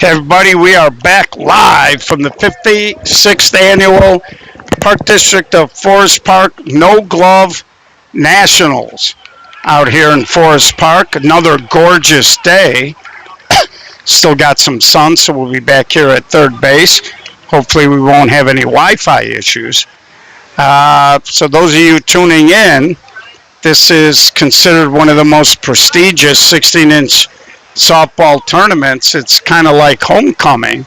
Hey everybody, we are back live from the 56th annual Park District of Forest Park No Glove Nationals out here in Forest Park. Another gorgeous day. Still got some sun, so we'll be back here at third base. Hopefully we won't have any Wi-Fi issues. So those of you tuning in, this is considered one of the most prestigious 16-inch softball tournaments. It's kind of like homecoming.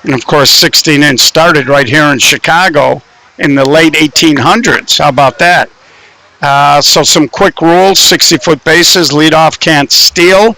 And of course, 16-inch started right here in Chicago in the late 1800s. How about that? So some quick rules: 60-foot bases, leadoff can't steal,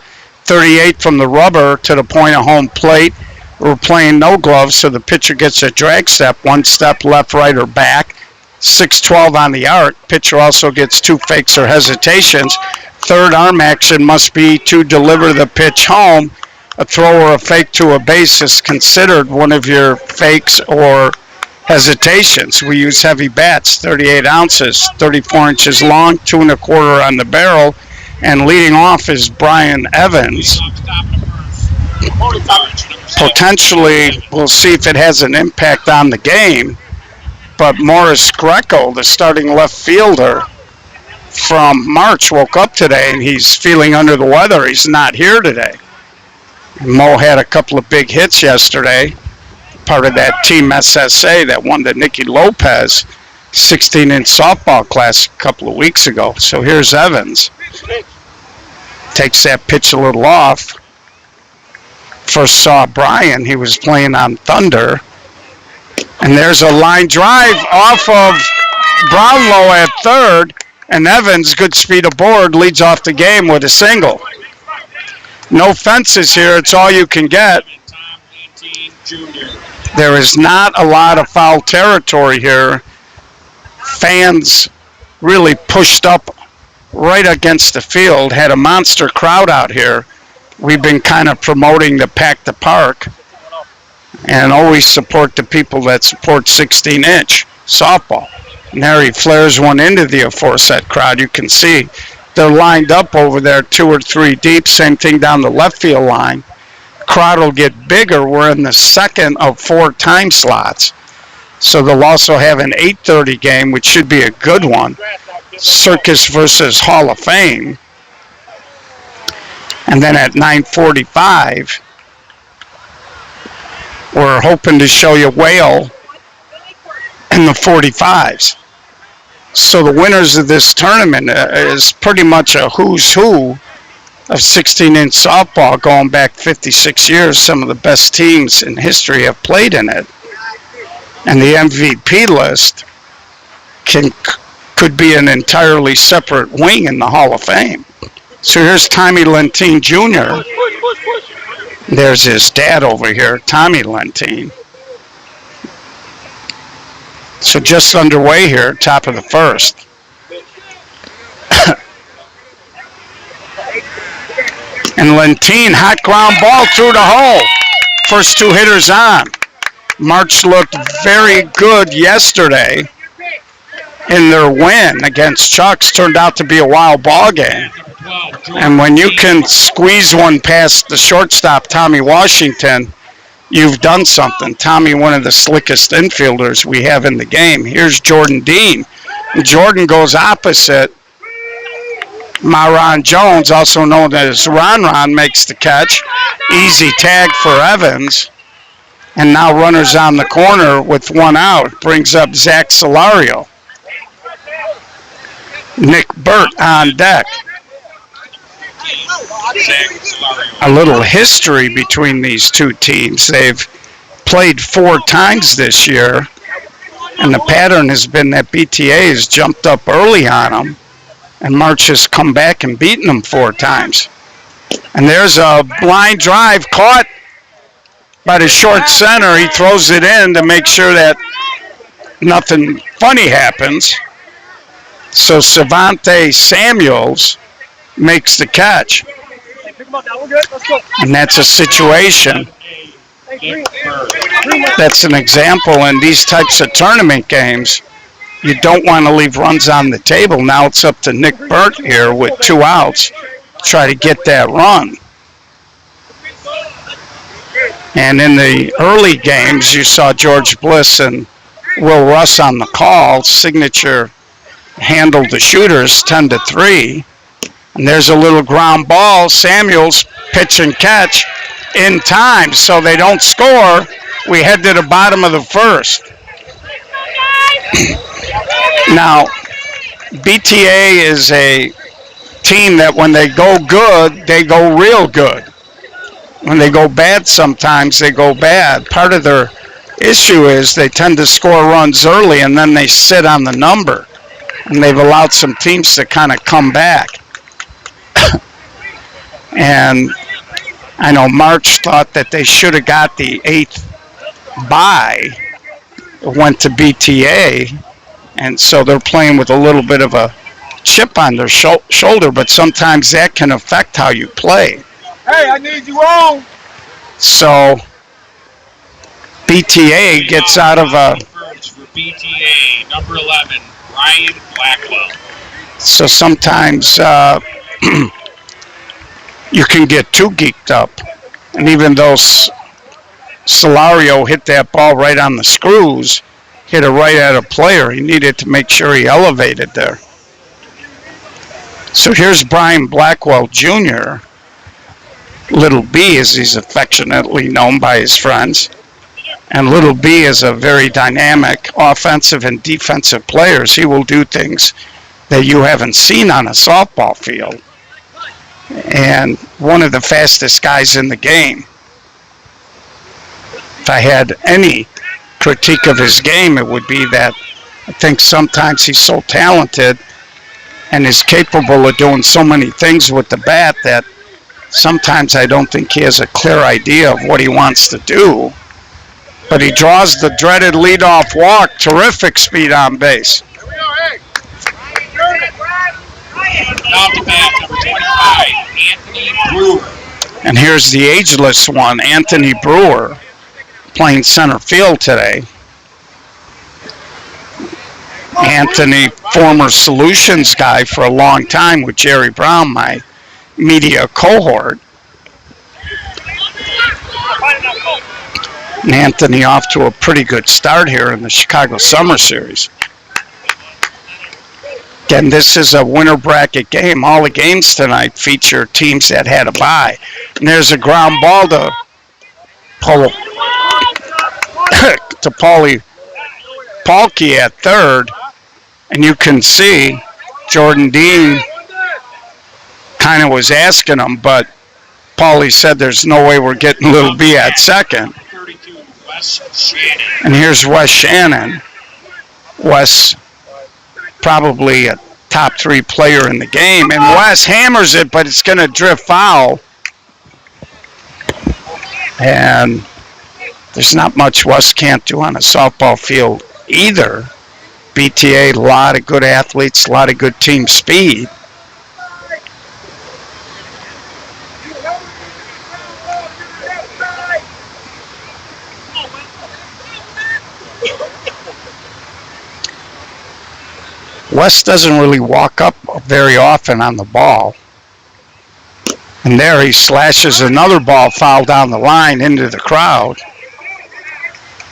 38 from the rubber to the point of home plate. We're playing no gloves, so the pitcher gets a drag step, one step left, right, or back. 6-12 on the arc. Pitcher also gets two fakes or hesitations. Third arm action must be to deliver the pitch home. A throw or a fake to a base is considered one of your fakes or hesitations. We use heavy bats, 38 ounces, 34 inches long, 2 1/4 on the barrel. And leading off is Brian Evans. Potentially, we'll see if it has an impact on the game. But Morris Greco, the starting left fielder from March, woke up today and he's feeling under the weather. He's not here today. Mo had a couple of big hits yesterday, part of that Team SSA that won the Nicky Lopez 16-inch softball class a couple of weeks ago. So here's Evans. Takes that pitch a little off. First saw Brian, he was playing on Thunder. And there's a line drive off of Brownlow at third. And Evans, good speed aboard, leads off the game with a single. No fences here. It's all you can get. There is not a lot of foul territory here. Fans really pushed up right against the field. Had a monster crowd out here. We've been kind of promoting to pack the park and always support the people that support 16-inch softball. And there he flares one into the aforesaid crowd. You can see they're lined up over there 2 or 3 deep. Same thing down the left field line. Crowd will get bigger. We're in the second of 4 time slots. So they'll also have an 8:30 game, which should be a good one. Circus versus Hall of Fame. And then at 9:45, we're hoping to show you Whale in the 45s. So the winners of this tournament is pretty much a who's who of 16-inch softball going back 56 years. Some of the best teams in history have played in it. And the MVP list could be an entirely separate wing in the Hall of Fame. So here's Tommy Lentine Jr. There's his dad over here, Tommy Lentine. So just underway here, top of the first. And Lentine, hot ground ball through the hole. First 2 hitters on. March looked very good yesterday in their win against Chucks. Turned out to be a wild ball game. And when you can squeeze one past the shortstop, Tommy Washington, you've done something. Tommy, one of the slickest infielders we have in the game. Here's Jordan Dean. And Jordan goes opposite. Maron Jones, also known as Ron, makes the catch. Easy tag for Evans. And now runners on the corner with 1 out. Brings up Zach Solario. Nick Burt on deck. A little history between these two teams. They've played 4 times this year, and the pattern has been that BTA has jumped up early on them, and March has come back and beaten them 4 times. And there's a line drive caught by the short center. He throws it in to make sure that nothing funny happens. So Savante Samuels makes the catch. And that's a situation. That's an example in these types of tournament games. You don't want to leave runs on the table. Now it's up to Nick Burt here with 2 outs. Try to get that run. And in the early games, you saw George Bliss and Will Russ on the call. Signature handled the shooters 10-3. And there's a little ground ball. Samuels pitch and catch in time, so they don't score. We head to the bottom of the first. Now, BTA is a team that when they go good, they go real good. When they go bad, sometimes they go bad. Part of their issue is they tend to score runs early and then they sit on the number. And they've allowed some teams to kind of come back. And I know March thought that they should have got the 8th bye. It went to BTA. And so they're playing with a little bit of a chip on their shoulder, but sometimes that can affect how you play. Hey, I need you on. So BTA gets out of a... For BTA, number 11, Ryan Blackwell. So sometimes you can get too geeked up. And even though Solario hit that ball right on the screws, hit it right at a player, he needed to make sure he elevated there. So here's Brian Blackwell Jr., Little B, as he's affectionately known by his friends. And Little B is a very dynamic offensive and defensive player. He will do things that you haven't seen on a softball field. And one of the fastest guys in the game. If I had any critique of his game, it would be that I think sometimes he's so talented and is capable of doing so many things with the bat that sometimes I don't think he has a clear idea of what he wants to do. But he draws the dreaded leadoff walk. Terrific speed on base. Off the bat, number 25, Anthony Brewer. And here's the ageless one, Anthony Brewer, playing center field today. Anthony, former Solutions guy for a long time with Jerry Brown, my media cohort. And Anthony off to a pretty good start here in the Chicago Summer Series. Again, this is a winter bracket game. All the games tonight feature teams that had a bye. And there's a ground ball to Paulke at third. And you can see Jordan Dean kind of was asking him, but Paulie said there's no way we're getting Little B at second. 32, Wes Shannon. And here's Wes Shannon. Wes, probably a top 3 player in the game. And Wes hammers it, but it's going to drift foul. And there's not much Wes can't do on a softball field either. BTA, a lot of good athletes, a lot of good team speed. Wes doesn't really walk up very often on the ball. And there he slashes another ball foul down the line into the crowd.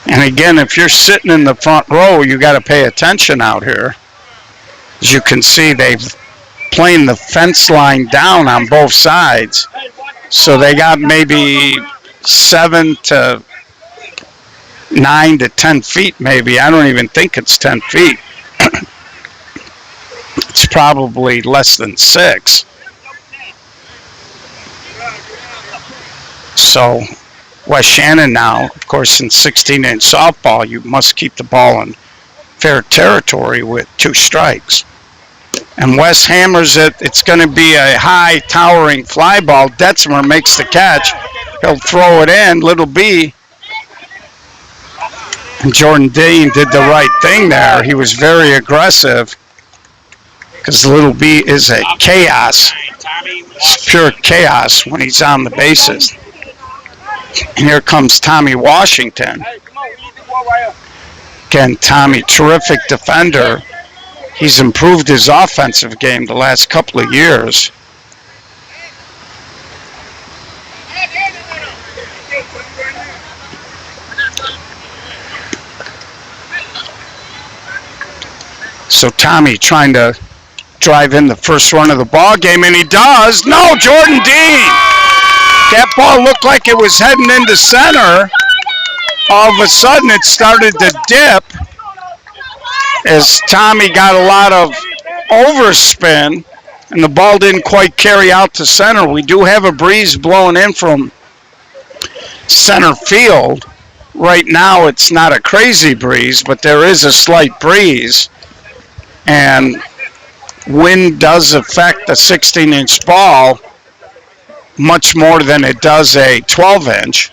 And again, if you're sitting in the front row, you got to pay attention out here. As you can see, they've playing the fence line down on both sides. So they got maybe 7 to 9 to 10 feet maybe. I don't even think it's 10 feet. It's probably less than 6. So Wes Shannon now, of course, in 16-inch softball, you must keep the ball in fair territory with 2 strikes. And Wes hammers it. It's going to be a high, towering fly ball. Detzimer makes the catch. He'll throw it in. Little B. And Jordan Dean did the right thing there. He was very aggressive because Little B is a chaos. It's pure chaos when he's on the bases. And here comes Tommy Washington. Again, Tommy, terrific defender. He's improved his offensive game the last couple of years. So Tommy trying to drive in the first run of the ball game, and he does. No, Jordan Dean. That ball looked like it was heading into center. All of a sudden, it started to dip as Tommy got a lot of overspin, and the ball didn't quite carry out to center. We do have a breeze blowing in from center field. Right now, it's not a crazy breeze, but there is a slight breeze, and wind does affect a 16-inch ball much more than it does a 12-inch,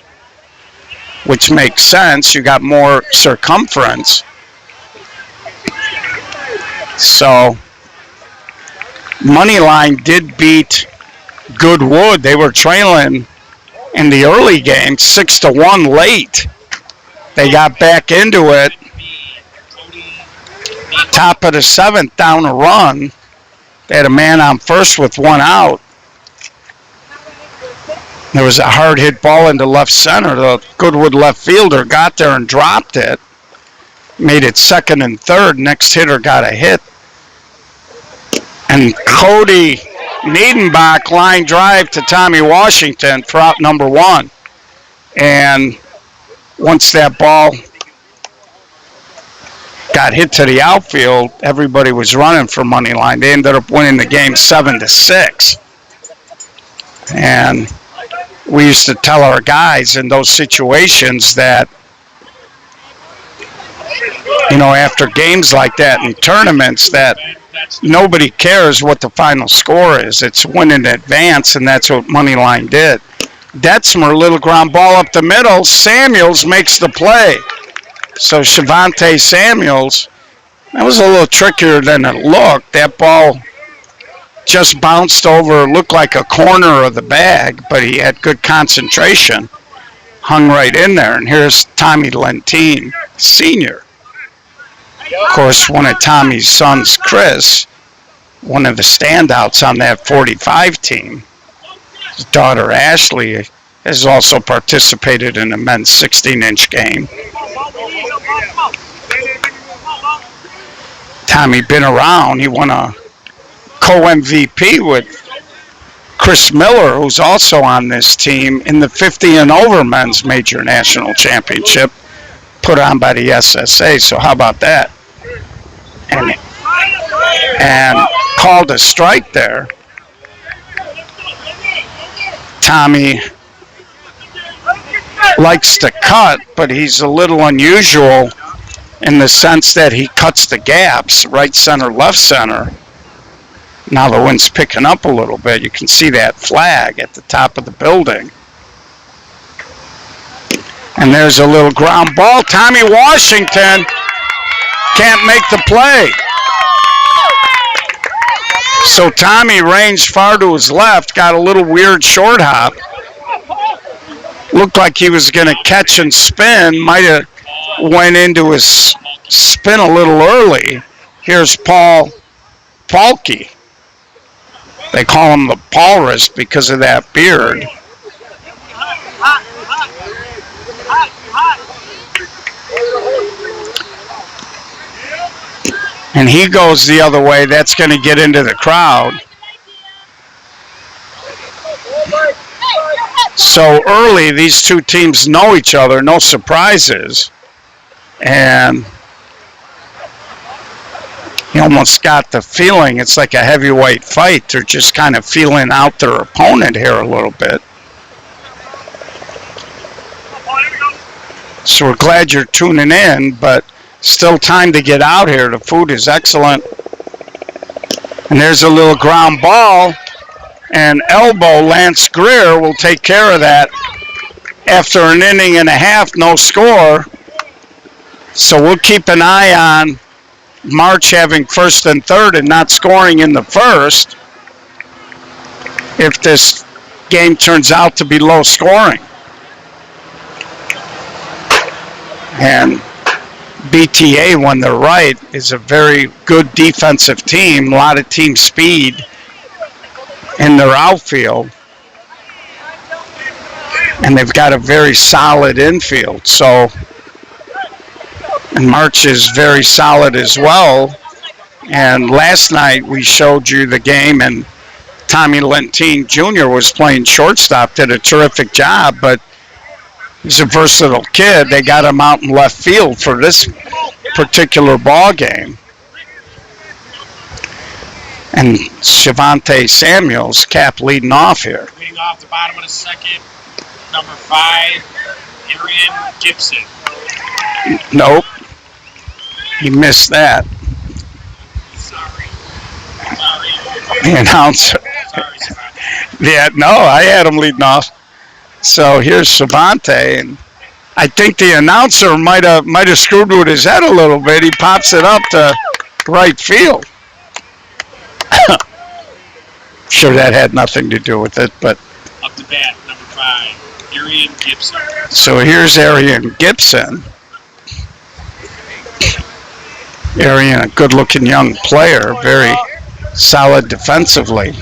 which makes sense. You got more circumference. So Moneyline did beat Goodwood. They were trailing in the early game 6-1 late. They got back into it. Top of the seventh, down a run. They had a man on first with one out. There was a hard hit ball into left center. The Goodwood left fielder got there and dropped it. Made it second and third. Next hitter got a hit. And Cody Niedenbach line drive to Tommy Washington for out number one. And once that ball got hit to the outfield, everybody was running for Moneyline. They ended up winning the game 7-6. And we used to tell our guys in those situations that, you know, after games like that in tournaments, that nobody cares what the final score is. It's win in advance, and that's what Moneyline did. Detzmer, little ground ball up the middle. Samuels makes the play. So Shavante Samuels, that was a little trickier than it looked. That ball just bounced over, looked like a corner of the bag, but he had good concentration, hung right in there. And here's Tommy Lentine, senior. Of course, one of Tommy's sons, Chris, one of the standouts on that 45 team. His daughter, Ashley, has also participated in the men's 16-inch game. Tommy been around. He won a co-MVP with Chris Miller, who's also on this team, in the 50 and over men's major national championship put on by the SSA. So how about that? And called a strike there. Tommy likes to cut, but he's a little unusual in the sense that he cuts the gaps, right center, left center. Now the wind's picking up a little bit. You can see that flag at the top of the building. And there's a little ground ball. Tommy Washington can't make the play. So Tommy ranged far to his left, got a little weird short hop. Looked like he was going to catch and spin. Might have went into his spin a little early. Here's Paul Falke. They call him the Walrus because of that beard. And he goes the other way. That's going to get into the crowd. So early, these two teams know each other, no surprises. And you almost got the feeling it's like a heavyweight fight. They're just kind of feeling out their opponent here a little bit. So we're glad you're tuning in, but still time to get out here. The food is excellent. And there's a little ground ball. And elbow, Lance Greer will take care of that after an inning and a half, no score. So we'll keep an eye on March having first and third and not scoring in the first if this game turns out to be low scoring. And BTA, when they're right, is a very good defensive team, a lot of team speed in their outfield. And they've got a very solid infield. So, and March is very solid as well. And last night we showed you the game, and Tommy Lentine Jr. was playing shortstop, did a terrific job, but he's a versatile kid. They got him out in left field for this particular ball game. And Shavante Samuels, Cap leading off here. Leading off the bottom of the second, number 5, Arian Gibson. Nope. He missed that. Sorry. The announcer. Sorry, Savante. Yeah, no, I had him leading off. So here's Shavante, and I think the announcer might have screwed with his head a little bit. He pops it up to right field. Sure, that had nothing to do with it, but Up to bat, number 5, Arian Gibson. so here's Arian Gibson. Arian, a good-looking young player, very solid defensively.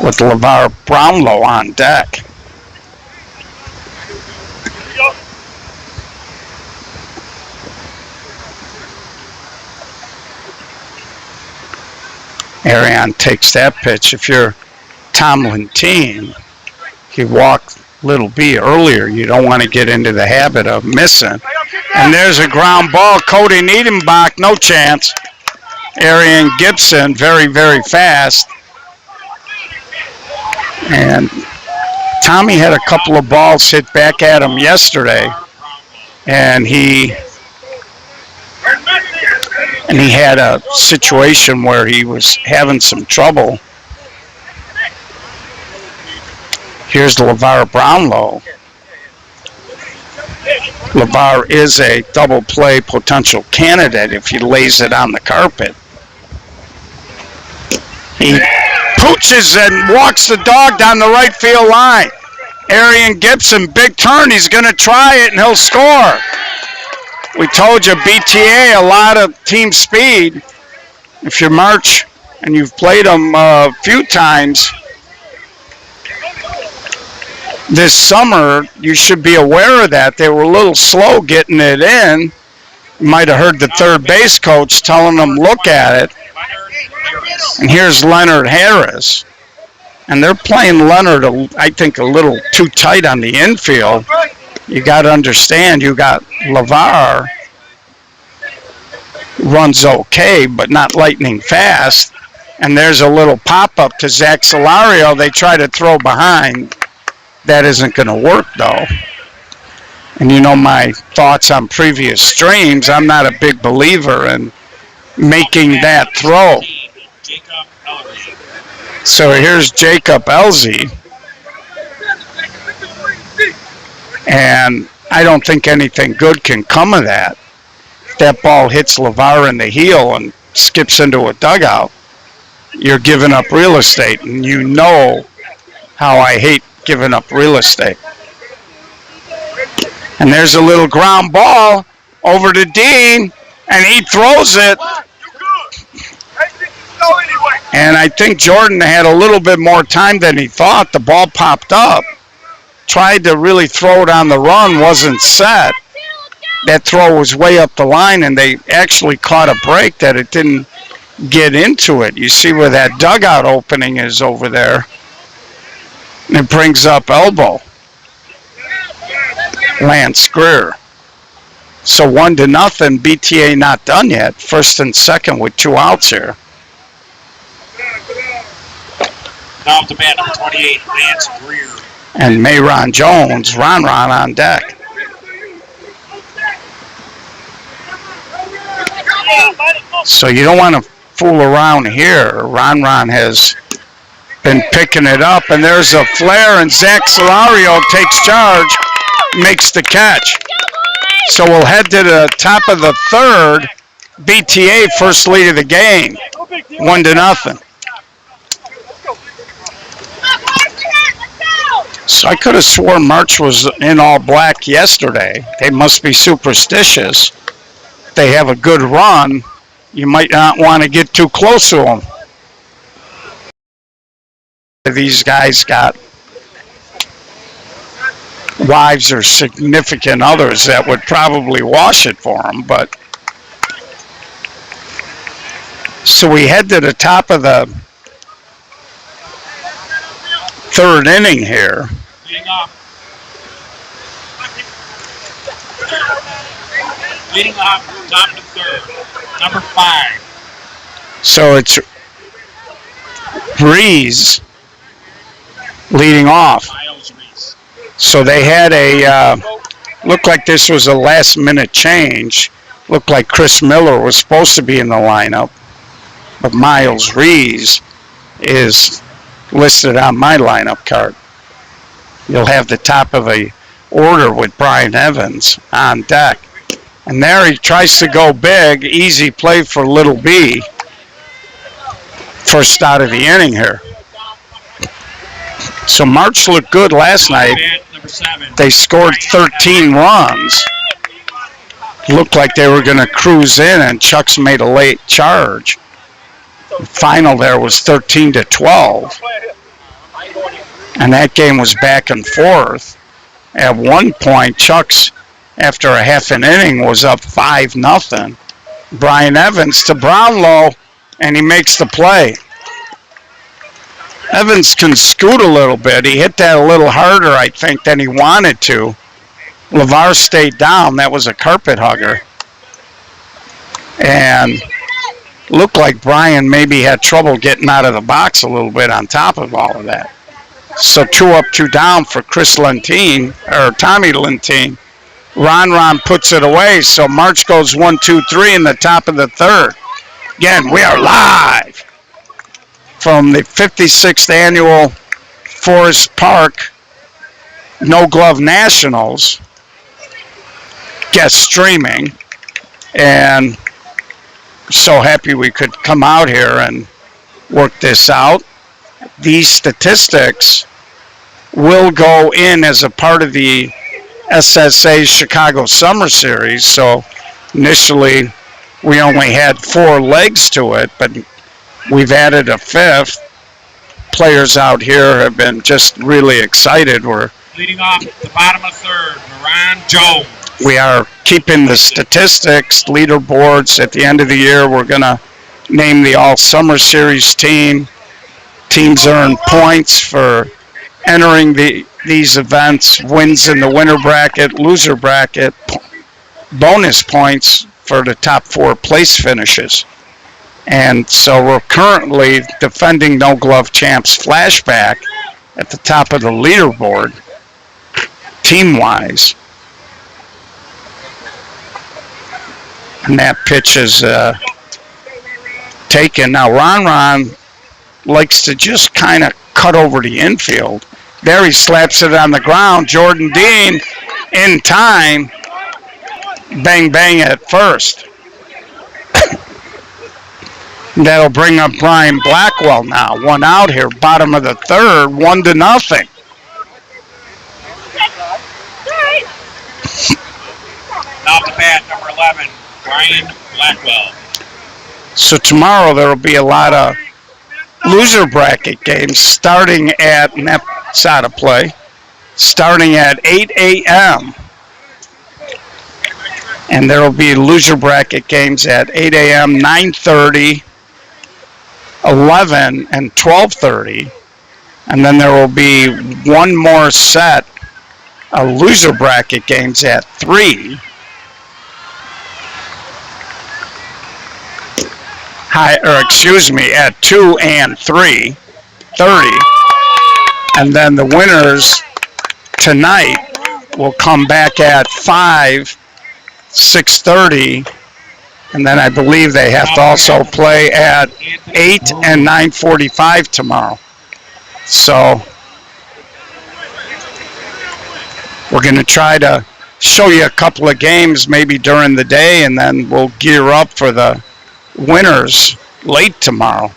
With LeVar Brownlow on deck. Arian takes that pitch. If you're Tom Lentine, he walked Little B earlier. You don't want to get into the habit of missing. And there's a ground ball. Cody Niedenbach, no chance. Arian Gibson, very, very fast. And Tommy had a couple of balls hit back at him yesterday, and he had a situation where he was having some trouble. Here's LeVar Brownlow. LeVar is a double play potential candidate if he lays it on the carpet. He pooches and walks the dog down the right field line. Arian Gibson, big turn. He's going to try it, and he'll score. We told you, BTA, a lot of team speed. If you march and you've played them a few times this summer, you should be aware of that. They were a little slow getting it in. You might have heard the third base coach telling them, look at it. And here's Leonard Harris. And they're playing Leonard, I think, a little too tight on the infield. You got to understand, you got LeVar, runs okay, but not lightning fast. And there's a little pop-up to Zach Solario. They try to throw behind. That isn't going to work, though. And you know my thoughts on previous streams. I'm not a big believer in making that throw. So here's Jacob Elzy. And I don't think anything good can come of that. If that ball hits LeVar in the heel and skips into a dugout, you're giving up real estate. And you know how I hate giving up real estate. And there's a little ground ball over to Dean, and he throws it. And I think Jordan had a little bit more time than he thought. The ball popped up. Tried to really throw it on the run, wasn't set. That throw was way up the line, and they actually caught a break that it didn't get into it. You see where that dugout opening is over there. It brings up elbow. Lance Greer. So 1-0, BTA not done yet. First and second with 2 outs here. Now up to bat, number 28, Lance Greer. And Mayron Jones, Ron on deck. So you don't want to fool around here. Ron has been picking it up, and there's a flare, and Zach Solario takes charge, makes the catch. So we'll head to the top of the third. BTA first lead of the game, 1-0. So I could have sworn March was in all black yesterday. They must be superstitious. They have a good run. You might not want to get too close to them. These guys got wives or significant others that would probably wash it for them. But so we head to the top of the third inning here. Leading off. Leading off, top of the third. Number 5. So it's Reese leading off. Miles Reese. So they had looked like this was a last minute change. Looked like Chris Miller was supposed to be in the lineup, but Miles Reese is listed on my lineup card. You'll have the top of a order with Brian Evans on deck. And there he tries to go big. Easy play for Little B. First out of the inning here. So March looked good last night. Number 7. They scored 13 runs. Looked like they were going to cruise in, and Chuck's made a late charge. The final there was 13-12. And that game was back and forth. At one point, Chuck's, after a half an inning, was up 5-0. Brian Evans to Brownlow, and he makes the play. Evans can scoot a little bit. He hit that a little harder, I think, than he wanted to. LeVar stayed down. That was a carpet hugger. And looked like Brian maybe had trouble getting out of the box a little bit on top of all of that. So 2 up, 2 down for Chris Lentine, or Tommy Lentine. Ron puts it away, so March goes 1, 2, 3 in the top of the third. Again, we are live from the 56th annual Forest Park No Glove Nationals guest streaming, and so happy we could come out here and work this out. These statistics will go in as a part of the SSA Chicago Summer Series. So initially we only had 4 legs to it, but we've added a 5th. Players out here have been just really excited. We're leading off the bottom of third, Moran Jones. We are keeping the statistics, leaderboards. At the end of the year, we're going to name the All-Summer Series team. Teams earn points for entering these events, wins in the winner bracket, loser bracket, bonus points for the top 4 place finishes. And so we're currently defending No Glove Champs Flashback at the top of the leaderboard, team-wise. And that pitch is taken. Now, Ron likes to just kind of cut over the infield. There he slaps it on the ground. Jordan Dean in time. Bang, bang at first. That'll bring up Brian Blackwell now. 1 out here, bottom of the third, 1-0. Off the bat, number 11, Brian Blackwell. So tomorrow there will be a lot of loser bracket games starting at, and that's out of play, starting at 8 a.m. And there will be loser bracket games at 8 a.m., 9:30, 11, and 12:30. And then there will be one more set of loser bracket games at 3. At 2 and 3:30. And then the winners tonight will come back at 5, 6:30. And then I believe they have to also play at 8 and 9:45 tomorrow. So we're going to try to show you a couple of games maybe during the day, and then we'll gear up for the winners late tomorrow.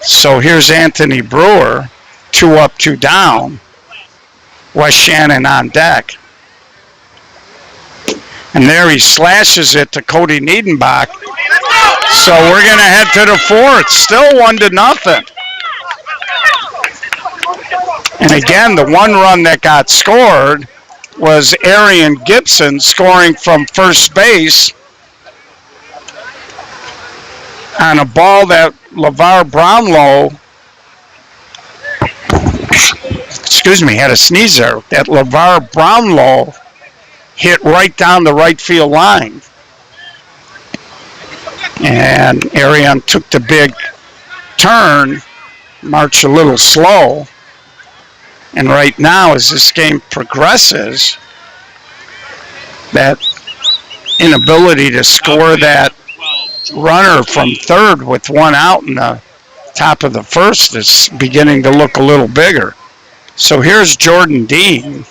So here's Anthony Brewer, 2 up, 2 down. Wes Shannon on deck. And there he slashes it to Cody Niedenbach. So we're going to head to the 4th. Still 1-0. And again, the one run that got scored was Arian Gibson scoring from first base on a ball that LeVar Brownlow, had a sneeze there, that LeVar Brownlow hit right down the right field line. And Arian took the big turn, marched a little slow. And right now, as this game progresses, that inability to score that runner from third with one out in the top of the first is beginning to look a little bigger. So here's Jordan Dean.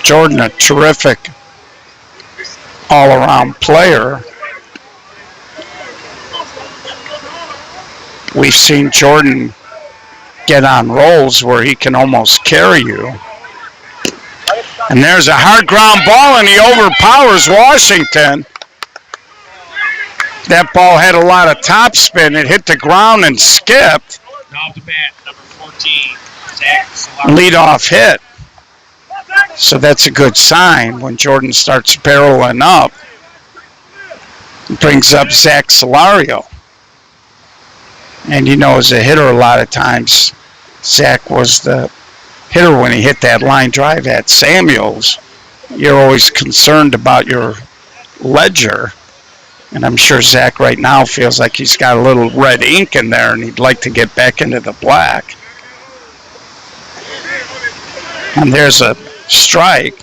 Jordan, a terrific all-around player. We've seen Jordan get on rolls where he can almost carry you. And there's a hard ground ball, and he overpowers Washington. That ball had a lot of topspin. It hit the ground and skipped. Off the bat, number 14, Zach Solario. Leadoff hit. So that's a good sign when Jordan starts barreling up. Brings up Zach Solario. And as a hitter, a lot of times, Zach was the hitter when he hit that line drive at Samuels. You're always concerned about your ledger. And I'm sure Zach right now feels like he's got a little red ink in there and he'd like to get back into the black. And there's a strike.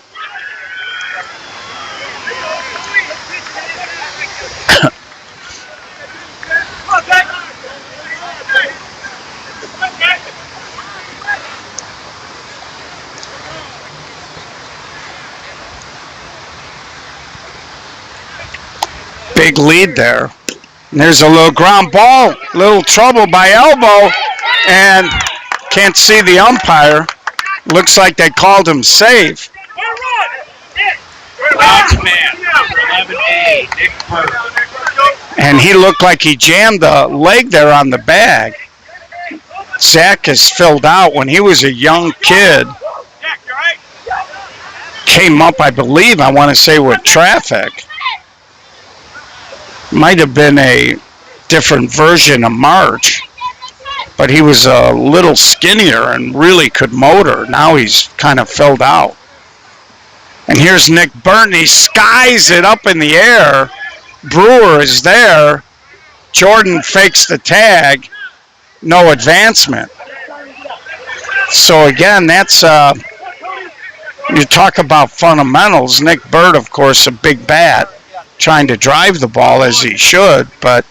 Big lead there. And there's a little ground ball, little trouble by elbow, and can't see the umpire. Looks like they called him safe. And he looked like he jammed a leg there on the bag. Zach is filled out. When he was a young kid, came up, I believe, I want to say with traffic. Might have been a different version of March, but he was a little skinnier and really could motor. Now he's kind of filled out. And here's Nick Burton. He skies it up in the air. Brewer is there. Jordan fakes the tag. No advancement. So again, that's you talk about fundamentals. Nick Burt, of course, a big bat, trying to drive the ball as he should, but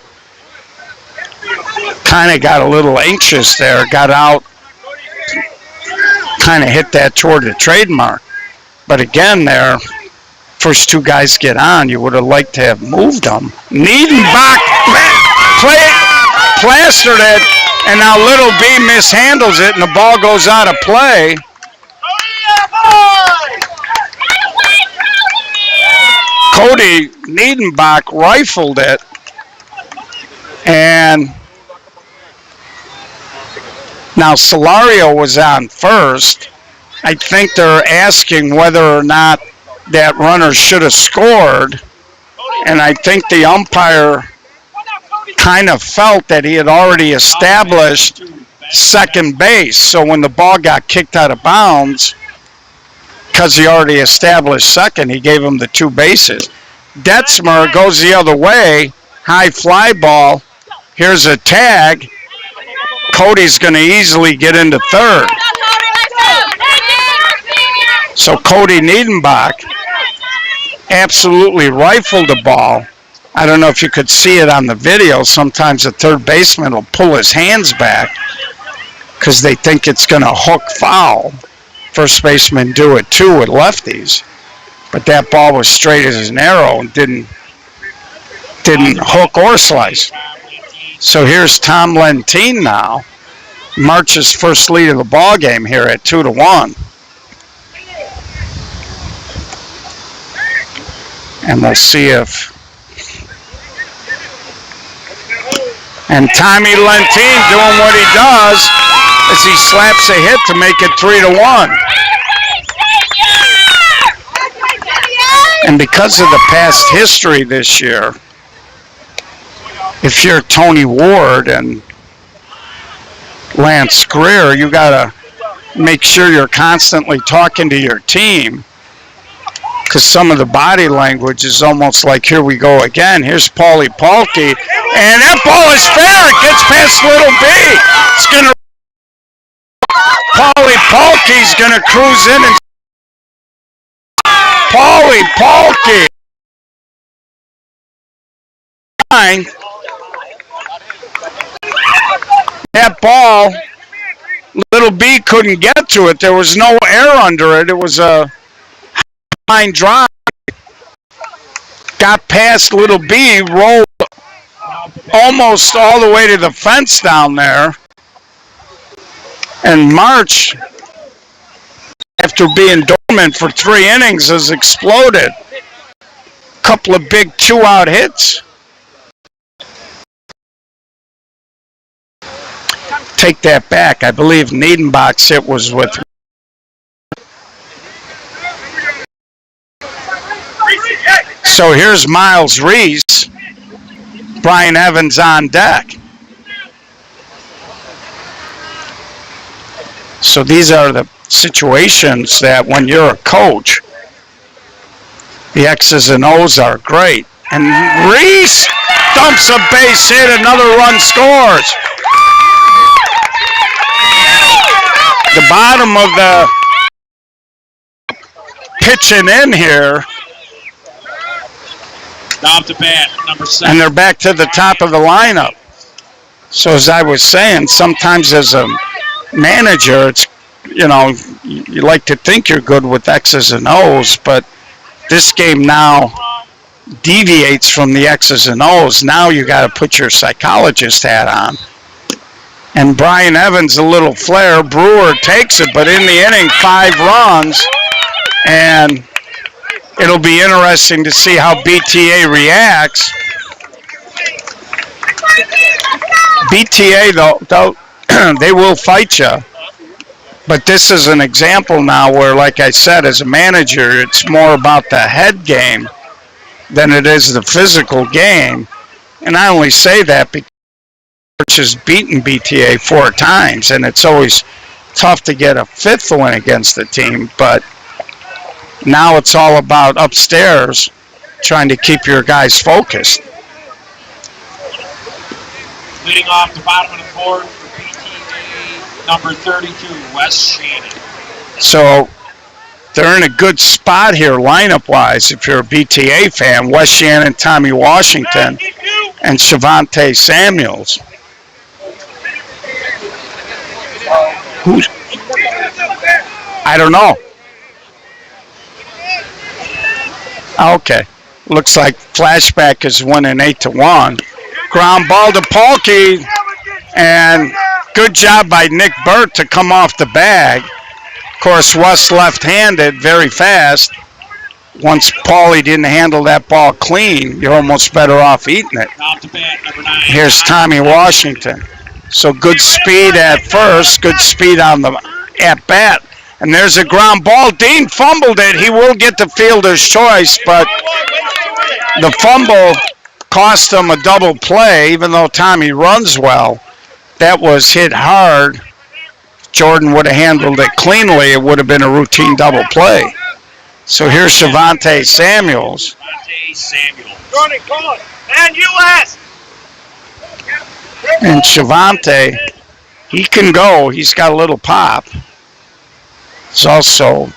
kind of got a little anxious there, got out, kind of hit that toward the trademark. But again there, first two guys get on, you would have liked to have moved them. Niedenbach plastered it, and now Little B mishandles it, and the ball goes out of play. Cody Niedenbach rifled it, and now Solario was on first. I think they're asking whether or not that runner should have scored, and I think the umpire kind of felt that he had already established second base, so when the ball got kicked out of bounds, because he already established second, he gave him the two bases. Detzmer goes the other way, high fly ball. Here's a tag. Cody's going to easily get into third. So Cody Niedenbach absolutely rifled the ball. I don't know if you could see it on the video. Sometimes the third baseman will pull his hands back because they think it's going to hook foul. First baseman do it too with lefties, but that ball was straight as an arrow and didn't hook or slice. So here's Tom Lentine now, March's first lead of the ball game here at 2-1, and we'll see if. And Tommy Lentine doing what he does as he slaps a hit to make it 3-1. And because of the past history this year, if you're Tony Ward and Lance Greer, you got to make sure you're constantly talking to your team, because some of the body language is almost like, here we go again. Here's Paulie Pahlke, and that ball is fair. It gets past Little B. It's going to Paulie Pahlke's going to cruise in, and Paulie Pahlke. That ball, Little B couldn't get to it. There was no air under it. It was a line drive. Got past Little B, rolled almost all the way to the fence down there. And March, after being dormant for 3 innings, has exploded. Couple of big 2-out hits. Take that back. I believe Niedenbach's hit was with. So here's Miles Reese. Brian Evans on deck. So these are the situations that when you're a coach, the X's and O's are great. And Reese dumps a base hit, another run scores. The bottom of the pitching in here. Down to bat, number 7. And they're back to the top of the lineup. So as I was saying, sometimes as a manager, it's, you know, you like to think you're good with X's and O's, but this game now deviates from the X's and O's. Now you got to put your psychologist hat on. And Brian Evans, a little flare. Brewer takes it, but in the inning, 5 runs. And it'll be interesting to see how BTA reacts. BTA, though they will fight you. But this is an example now where, like I said, as a manager, it's more about the head game than it is the physical game. And I only say that because has beaten BTA 4 times, and it's always tough to get a 5th win against the team, but now it's all about upstairs trying to keep your guys focused. Leading off the bottom of the board for BTA, number 32, Wes Shannon. So they're in a good spot here lineup-wise if you're a BTA fan. Wes Shannon, Tommy Washington, and Shavante Samuels. Who's? I don't know. Okay. Looks like Flashback is winning 8-1. Ground ball to Pahlke. And good job by Nick Burt to come off the bag. Of course, Wes left-handed, very fast. Once Paulie didn't handle that ball clean, you're almost better off eating it. Here's Tommy Washington. So good speed at first, good speed on the at-bat. And there's a ground ball. Dean fumbled it. He will get the fielder's choice, but the fumble cost him a double play, even though Tommy runs well. That was hit hard. If Jordan would have handled it cleanly, it would have been a routine double play. So here's Shavante Samuels. Jordan, come on. And U.S. And Shavante, he can go. He's got a little pop. He's also a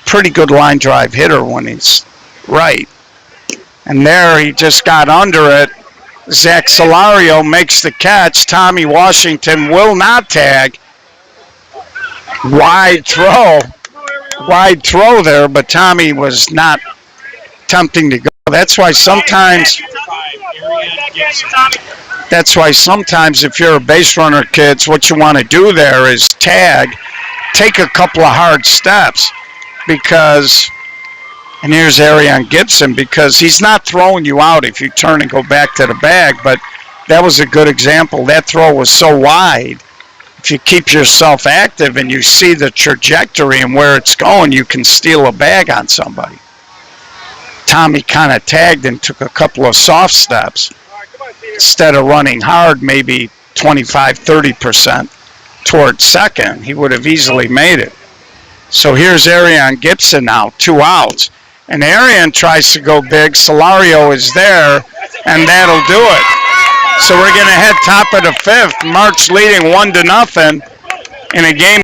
pretty good line drive hitter when he's right. And there he just got under it. Zach Solario makes the catch. Tommy Washington will not tag. Wide throw there, but Tommy was not attempting to go. That's why sometimes if you're a base runner, kids, what you want to do there is tag, take a couple of hard steps, because, and here's Arian Gibson, because he's not throwing you out if you turn and go back to the bag, but that was a good example. That throw was so wide. If you keep yourself active and you see the trajectory and where it's going, you can steal a bag on somebody. Tommy kind of tagged and took a couple of soft steps. Instead of running hard, maybe 25, 30% towards second, he would have easily made it. So here's Arian Gibson now, 2 outs. And Arian tries to go big. Solario is there, and that'll do it. So we're going to head top of the 5th. March leading 1-0 in a game